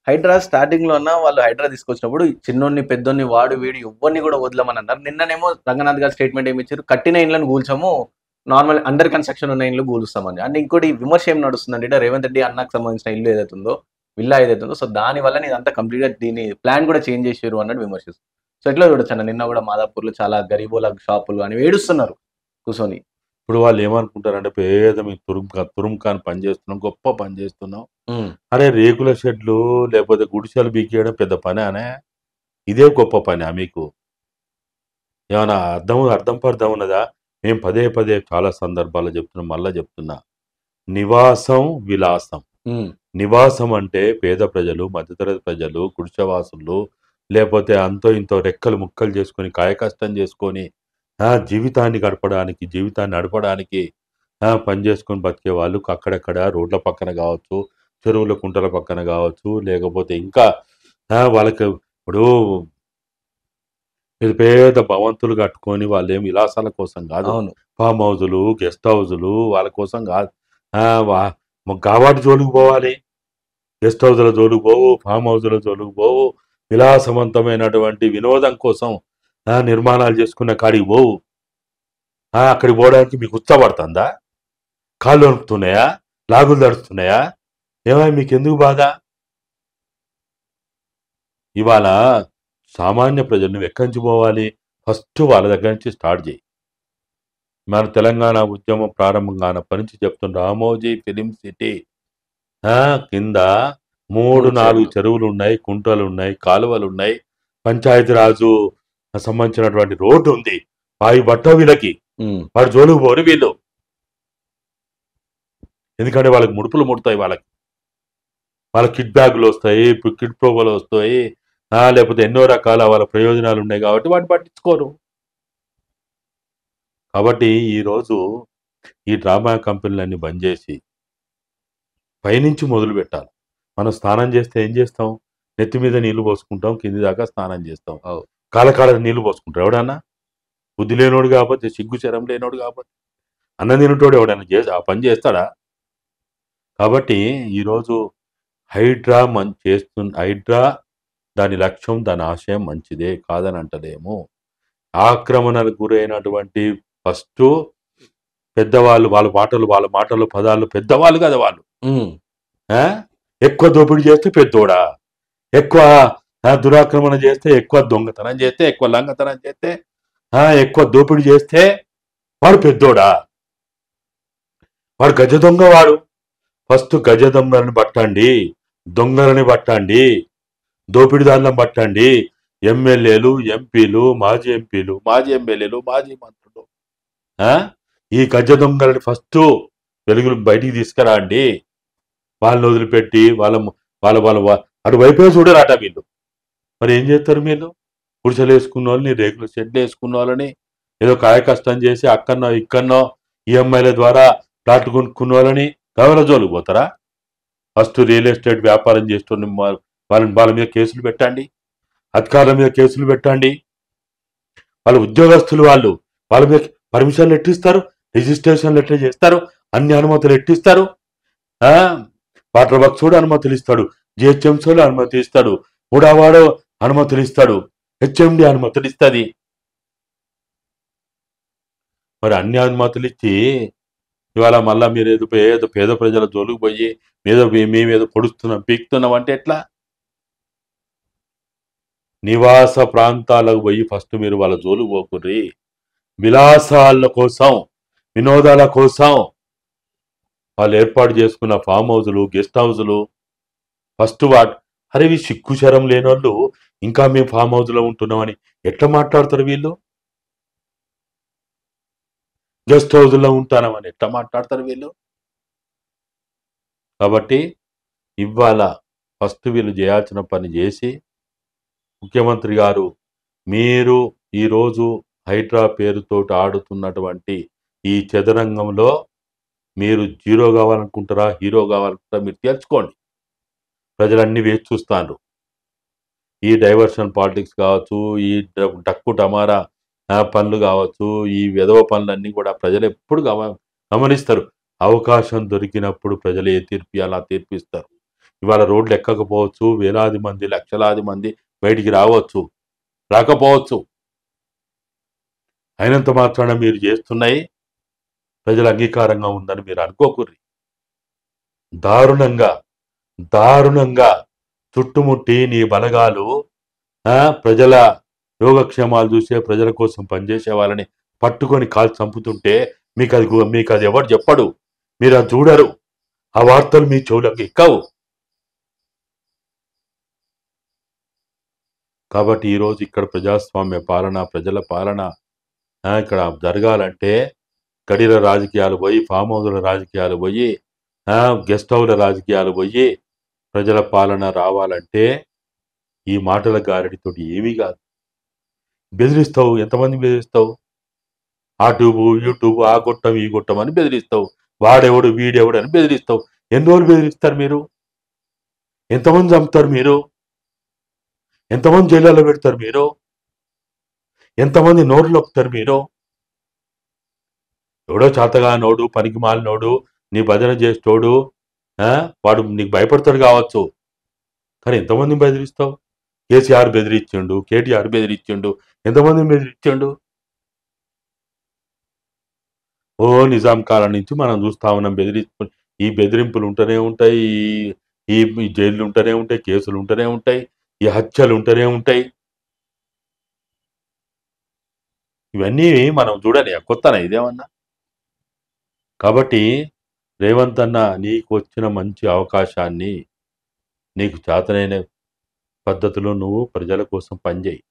హైడ్రా స్టార్టింగ్‌లో అన్న వాళ్ళు హైడ్రా తీసుకొచ్చినప్పుడు చిన్నోడిని, పెద్దోడిని, వాడు వీడు ఎవ్వరిని కూడా వదలమని అన్నారు. నిన్ననేమో రంగనాథ్ గారు స్టేట్మెంట్ ఏమి ఇచ్చారు? కట్టిన ఇండ్లను కూల్చము. నార్మల్ అండర్ కన్‌స్ట్రక్షన్ ఉన్న ఇండ్లు కూలుస్తామని. అండ్ ఇంకోటి విమర్శ ఏం నడుస్తుందంటే ఇట రేవంత్ రెడ్డి అన్నకి సంబంధించిన ఇల్లు ఏదైతే ఉందో, విల్లా ఏదైతే ఉందో, సో దాని వల్లనే ఇదంతా కంప్లీట్‌గా దీని ప్లాన్ కూడా చేంజ్ చేసిర్రు అన్నట్టు విమర్శిస్తారు. సో ఎట్లా చూడొచ్చన్న? నిన్న కూడా మాదాపూర్‌లో చాలా గరీబోల షాపులు అని ఏడుస్తున్నారు కూసోని. ఇప్పుడు వాళ్ళు ఏమనుకుంటారంటే పేద మేము తురుంఖాన్ పని చేస్తున్నాం, గొప్ప పని చేస్తున్నాం. హ్మ్. అరే రేకుల షెడ్లు లేకపోతే గుడిసెలు బీకేయడం పెద్ద పనేనే? ఇదే గొప్ప పనా మీకు? ఏమైనా అర్థం పర్థం ఉన్నదా? మేము పదే పదే చాలా సందర్భాల్లో చెప్తున్నాం, మళ్ళా చెప్తున్నా. నివాసం, విలాసం. హ్మ్. నివాసం అంటే పేద ప్రజలు, మధ్యతరగతి ప్రజలు, గుడిసెవాసులు, లేకపోతే అంతో ఇంతో రెక్కలు ముక్కలు చేసుకొని, కాయకష్టం చేసుకొని, జీవితాన్ని గడపడానికి, జీవితాన్ని నడపడానికి పని చేసుకొని బతికే వాళ్ళు అక్కడక్కడ రోడ్ల పక్కన కావచ్చు, చెరువుల కుంటల పక్కన కావచ్చు, లేకపోతే ఇంకా వాళ్ళకి ఇప్పుడు పెద్ద పెద్ద భవంతులు కట్టుకొని వాళ్ళేం విలాసాల కోసం కాదు. అవును. ఫామ్ హౌజులు, గెస్ట్ హౌజులు వాళ్ళ కోసం కాదు. కాబట్టి జోలికి పోవాలి. గెస్ట్ హౌస్‌ల జోలికి పోవు, ఫామ్ హౌస్‌ల జోలికి పోవు, విలాసవంతమైనటువంటి వినోదం కోసం నిర్మాణాలు చేసుకున్న కాడికి పోవు. అక్కడికి పోవడానికి మీకు ఉత్సాహపడుతుందా? కాళ్ళు వణుకుతున్నాయా? లాగులు దడుస్తున్నాయా? ఏమైనా మీకెందుకు బాధ? ఇవాళ సామాన్య ప్రజలు నువ్వు ఎక్కడి నుంచి పోవాలి? ఫస్ట్ వాళ్ళ దగ్గర నుంచి స్టార్ట్ చేయి. మన తెలంగాణ ఉద్యమం ప్రారంభం కానప్పటి నుంచి చెప్తున్న రామోజీ ఫిలిం సిటీ కింద 3-4 చెరువులు ఉన్నాయి, కుంటలు ఉన్నాయి, కాలువలు ఉన్నాయి, పంచాయతీరాజు సంబంధించినటువంటి రోడ్డు ఉంది. వాయి బట్ట వీళ్ళకి వాడు జోలుకు పోరు వీళ్ళు. ఎందుకంటే వాళ్ళకి ముడుపులు ముడతాయి, వాళ్ళ కిట్ బ్యాగులు వస్తాయి, కిట్ ప్రోగోలు వస్తాయి, లేకపోతే ఎన్నో రకాల వాళ్ళ ప్రయోజనాలు ఉన్నాయి కాబట్టి వాటిని పట్టించుకోరు. కాబట్టి ఈరోజు ఈ డ్రామా కంపెనీలన్నీ బంద్ చేసి పైనుంచి మొదలు పెట్టాలి. మనం స్నానం చేస్తే ఏం చేస్తాం? నెత్తి మీద నీళ్లు పోసుకుంటాం, కింది దాకా స్నానం చేస్తాం. కాళ్ళ నీళ్లు పోసుకుంటారు ఎవడన్నా? బుద్ధి లేనోడు కాకపోతే, సిగ్గు శరం లేనోడు కాకపోతే, అన్నం తినటోడు ఎవడన్నా ఆ పని చేస్తాడా? కాబట్టి ఈరోజు హైడ్రా దాని లక్ష్యం, దాని ఆశయం మంచిదే, కాదని అంటలేము. ఆక్రమణకు గురైనటువంటి ఫస్ట్ పెద్దవాళ్ళు, వాళ్ళ మాటలు పదాలు పెద్దవాళ్ళు కదా వాళ్ళు. ఎక్కువ దోపిడీ చేస్తే పెద్దోడా? ఎక్కువ దురాక్రమణ చేస్తే, ఎక్కువ దొంగతనం చేస్తే, ఎక్కువ లంగతనం చేస్తే, ఎక్కువ దోపిడీ చేస్తే వాడు పెద్దోడా? వాడు గజ దొంగ. వాడు ఫస్ట్ గజ దొంగలను పట్టండి, దొంగలని పట్టండి, దోపిడీదారులను పట్టండి. ఎమ్మెల్యేలు, ఎంపీలు, మాజీ ఎంపీలు, మాజీ ఎమ్మెల్యేలు, మాజీ మంత్రులు, ఈ గజ దొంగలని ఫస్ట్ వెలుగులు బయటికి తీసుకురండి. వాళ్ళని వదిలిపెట్టి వాళ్ళ వాళ్ళ వాళ్ళ అటువైపే చూడరాట వీళ్ళు. మరి ఏం చేస్తారు వీళ్ళు? గుడిసెలు వేసుకున్న వాళ్ళని, రేకులు షెడ్లు వేసుకున్న వాళ్ళని, ఏదో కాయ కష్టం చేసి అక్కడనో ఇక్కడనో ఈఎంఐల ద్వారా ప్లాట్లు కొనుక్కున్న వాళ్ళని గవర్నర్ జోలికి పోతారా? ఫస్ట్ రియల్ ఎస్టేట్ వ్యాపారం చేస్తున్న వాళ్ళ మీద కేసులు పెట్టండి, అధికారుల మీద కేసులు పెట్టండి. వాళ్ళ ఉద్యోగస్తులు వాళ్ళ మీద పర్మిషన్లు ఎట్టిస్తారు, రిజిస్ట్రేషన్లు ఎట్లా చేస్తారు, అన్ని అనుమతులు ఎట్టిస్తారు. వాటర్ వర్క్స్ కూడా అనుమతులు ఇస్తాడు, జిహెచ్ఎంసీలో అనుమతి ఇస్తాడు, మూడావాడో అనుమతులు ఇస్తాడు, హెచ్ఎండి అనుమతులు ఇస్తుంది. మరి అన్ని అనుమతులు ఇచ్చి ఇవాళ మళ్ళా మీరు ఏదో పేద ప్రజల జోలికి పోయి మేమేదో పొడుస్తున్నాం, పీక్తున్నాం అంటే ఎట్లా? నివాస ప్రాంతాలకు పోయి ఫస్ట్ మీరు వాళ్ళ జోలికి పోకుర్రి. విలాసాల కోసం, వినోదాల కోసం వాళ్ళు ఏర్పాటు చేసుకున్న ఫామ్ హౌజులు, గెస్ట్ హౌజులు ఫస్ట్ అరే ఇవి సిగ్గుశరం లేని వాళ్ళు ఇంకా మేము ఫామ్ హౌస్లో ఉంటున్నామని ఎట్లా మాట్లాడతారు వీళ్ళు? గెస్ట్ హౌస్లో ఉంటానమని ఎట్లా మాట్లాడతారు వీళ్ళు? కాబట్టి ఇవాళ ఫస్ట్ వీళ్ళు చేయాల్సిన పని చేసి, ముఖ్యమంత్రి గారు మీరు ఈరోజు హైడ్రా పేరుతో ఆడుతున్నటువంటి ఈ చదరంగంలో మీరు జీరో కావాలనుకుంటారా, హీరో కావాలనుకుంటారా మీరు తెలుసుకోండి. ప్రజలన్నీ వేచి చూస్తారు. ఈ డైవర్షన్ పాలిటిక్స్ కావచ్చు, ఈ డక్కు టమారా పనులు కావచ్చు, ఈ వెధవ పనులన్నీ కూడా ప్రజలు ఎప్పుడు గమనిస్తారు. అవకాశం దొరికినప్పుడు ప్రజలు ఏ తీర్పు అలా తీర్పిస్తారు. ఇవాళ రోడ్లు ఎక్కకపోవచ్చు, వేలాది మంది లక్షలాది మంది బయటికి రాకపోవచ్చు. అయినంత మాత్రాన మీరు చేస్తున్నాయి ప్రజల అంగీకారంగా ఉందని మీరు అనుకోకుర్రి. దారుణంగా చుట్టుముట్టి నీ బలగాలు ప్రజల యోగక్షేమాలు చూసే, ప్రజల కోసం పనిచేసే వాళ్ళని పట్టుకొని కాల్చి చంపుతుంటే మీకు అది ఎవరు చెప్పడు, మీరు అది చూడరు, ఆ వార్తలు మీ చెవులకు ఎక్కవు. కాబట్టి ఈరోజు ఇక్కడ ప్రజాస్వామ్య పాలన, ప్రజల పాలన ఇక్కడ జరగాలంటే గడిల రాజకీయాలు పోయి, ఫామ్ హౌస్ల రాజకీయాలు పోయి, గెస్ట్ హౌస్ల రాజకీయాలు పోయి ప్రజల పాలన రావాలంటే ఈ మాటల గారడితోటి ఏమీ కాదు. బెదిరిస్తావు, ఎంతమంది బెదిరిస్తావు? ఆ ట్యూబు, యూట్యూబ్, ఆ గొట్టం, ఈ గొట్టం అని బెదిరిస్తావు. వాడెవడు, వీడెవడు అని బెదిరిస్తావు. ఎన్ని రోజులు బెదిరిస్తారు మీరు? ఎంతమంది చంపుతారు మీరు? ఎంతమంది జైళ్ళలో పెడతారు మీరు? ఎంతమంది నోరు నొక్కుతారు మీరు? ఎవడో చేతగానోడు, పనికి మాలినోడు, నీ భజన చేసేటోడు వాడు నీకు భయపడతాడు కావచ్చు, కానీ ఎంతమందిని బెదిరిస్తావు? కేసీఆర్ బెదిరించిండు, కేటీఆర్ బెదిరించిండు, ఎంతమందిని బెదిరించిండు? నిజాం కాలం నుంచి మనం చూస్తా ఉన్నాం ఈ బెదిరింపులు ఉంటూనే ఉంటాయి, ఈ జైళ్ళు ఉంటూనే ఉంటాయి, కేసులు ఉంటూనే ఉంటాయి, ఈ హత్యలు ఉంటూనే ఉంటాయి. ఇవన్నీ మనం చూడని కొత్తనా ఇదేమన్నా? కాబట్టి రేవంత్ అన్న, నీకు వచ్చిన మంచి అవకాశాన్ని నీకు చేతనైన పద్ధతిలో నువ్వు ప్రజల కోసం పనిచేయి.